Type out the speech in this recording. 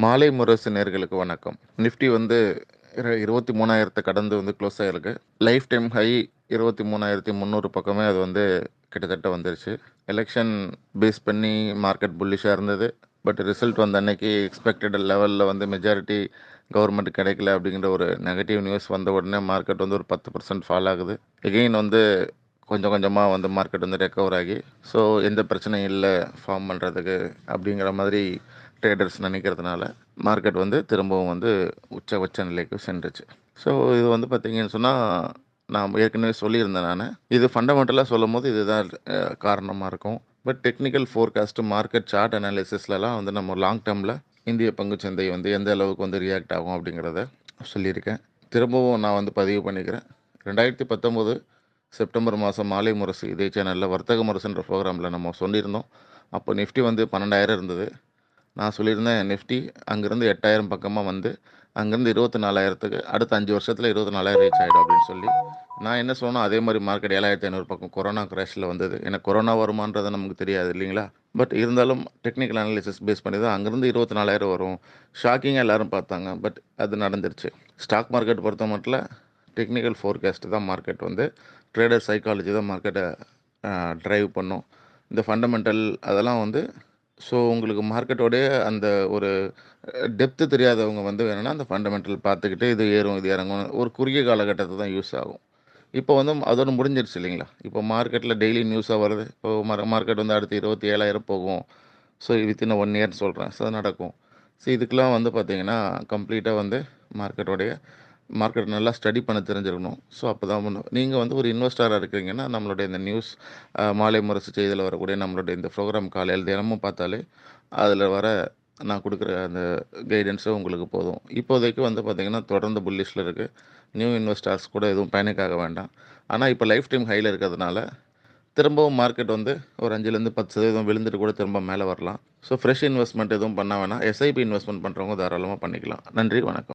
மாலை முரசு நேயர்களுக்கு வணக்கம். நிஃப்டி வந்து 23,000 கடந்து வந்து க்ளோஸ் ஆயிருக்கு. லைஃப் டைம் ஹை 23,300 பக்கமே அது வந்து கிட்டத்தட்ட வந்துருச்சு. எலெக்ஷன் பேஸ் பண்ணி மார்க்கெட் புல்லிஷா இருந்தது. பட் ரிசல்ட் வந்த அன்னைக்கு எக்ஸ்பெக்டட் லெவல்ல வந்து மெஜாரிட்டி கவர்மெண்ட் கிடைக்கல அப்படிங்கிற ஒரு நெகட்டிவ் நியூஸ் வந்த உடனே மார்க்கெட் வந்து ஒரு 10% ஃபால் ஆகுது. எகெயின் வந்து கொஞ்சம் கொஞ்சமாக வந்து மார்க்கெட் வந்து ரெக்கவர் ஆகி ஸோ எந்த பிரச்சனையும் இல்லை ஃபார்ம் பண்ணுறதுக்கு அப்படிங்கிற மாதிரி ட்ரேடர்ஸ் நினைக்கிறதுனால மார்க்கெட் வந்து திரும்பவும் வந்து உச்ச நிலைக்கு சென்றுச்சு. ஸோ இது வந்து பார்த்தீங்கன்னு சொன்னால் நான் ஏற்கனவே சொல்லியிருந்தேன் நான். இது ஃபண்டமெண்டலாக சொல்லும்போது இதுதான் காரணமாக இருக்கும். But technical forecast market chart அனாலிசிஸ்லலாம் வந்து நம்ம லாங் டேர்மில் இந்திய பங்குச்சந்தை வந்து எந்த அளவுக்கு வந்து ரியாக்ட் ஆகும் அப்படிங்கிறத சொல்லியிருக்கேன். திரும்பவும் நான் வந்து பதிவு பண்ணிக்கிறேன். 2019 செப்டம்பர் மாதம் மாலை முரசு இதே சேனலில் வர்த்தக முரசுன்ற ப்ரோக்ராமில் நம்ம சொல்லியிருந்தோம். அப்போ நிஃப்டி வந்து 12,000 இருந்தது. நான் சொல்லியிருந்தேன் நிஃப்டி அங்கேருந்து 8,000 பக்கமாக வந்து அங்கேருந்து 24,000க்கு அடுத்த 5 வருஷத்தில் 24,000 ரீச் ஆகிடும் அப்படின்னு சொல்லி நான் என்ன சொன்னோம் அதே மாதிரி மார்க்கெட் 7,500 பக்கம் கொரோனா கிராஷில் வந்தது. எனக்கு கொரோனா வருமானது நமக்கு தெரியாது இல்லைங்களா. பட் இருந்தாலும் டெக்னிக்கல் அனாலிசிஸ் பேஸ் பண்ணி தான் அங்கேருந்து 24,000 வரும் ஷாக்கிங்காக எல்லோரும் பார்த்தாங்க. பட் அது நடந்துருச்சு. ஸ்டாக் மார்க்கெட் பொறுத்த மட்டும் டெக்னிக்கல் ஃபோர்காஸ்ட் தான் மார்க்கெட் வந்து ட்ரேடர் சைக்காலஜி தான் மார்க்கெட்டை ட்ரைவ் பண்ணும். இந்த ஃபண்டமெண்டல் அதெல்லாம் வந்து ஸோ உங்களுக்கு மார்க்கெட்டோடைய அந்த ஒரு டெப்த்து தெரியாதவங்க வந்து வேணும்னா அந்த ஃபண்டமெண்டல் பார்த்துக்கிட்டு இது ஏறும் இது இறங்கும் ஒரு குறுகிய காலகட்டத்தை தான் யூஸ் ஆகும். இப்போ வந்து அதோட முடிஞ்சிருச்சு இல்லைங்களா. இப்போ மார்க்கெட்டில் டெய்லி நியூஸாக வருது. இப்போ மார்க்கெட் வந்து அடுத்து 27,000 போகும். ஸோ வித்தின் 1 இயர்னு சொல்கிறேன். ஸோ நடக்கும். ஸோ இதுக்கெலாம் வந்து பார்த்தீங்கன்னா கம்ப்ளீட்டாக வந்து மார்க்கெட் நல்லா ஸ்டடி பண்ண தெரிஞ்சிருக்கணும். ஸோ அப்போ தான் நீங்கள் வந்து ஒரு இன்வெஸ்டராக இருக்கிறீங்கன்னா நம்மளுடைய இந்த நியூஸ் மாலை முரசு செய்தியில் வரக்கூடிய நம்மளுடைய இந்த ப்ரோக்ராம் காலையில் தினமும் பார்த்தாலே அதில் வர நான் கொடுக்குற அந்த கைடன்ஸும் உங்களுக்கு போதும். இப்போதைக்கு வந்து பார்த்திங்கன்னா தொடர்ந்து புல்லிஷில் இருக்குது. நியூ இன்வெஸ்டர்ஸ் கூட எதுவும் பேனிக் ஆக வேண்டாம். ஆனால் இப்போ லைஃப் டைம் ஹையில் இருக்கிறதுனால திரும்பவும் மார்க்கெட் வந்து ஒரு 5லேருந்து 10% விழுந்துட்டு கூட திரும்ப மேலே வரலாம். ஸோ ஃப்ரெஷ் இன்வெஸ்ட்மெண்ட் எதுவும் பண்ண வேணாம். எஸ்ஐபி இன்வெஸ்ட்மெண்ட் பண்ணுறவங்க தாராளமாக பண்ணிக்கலாம். நன்றி, வணக்கம்.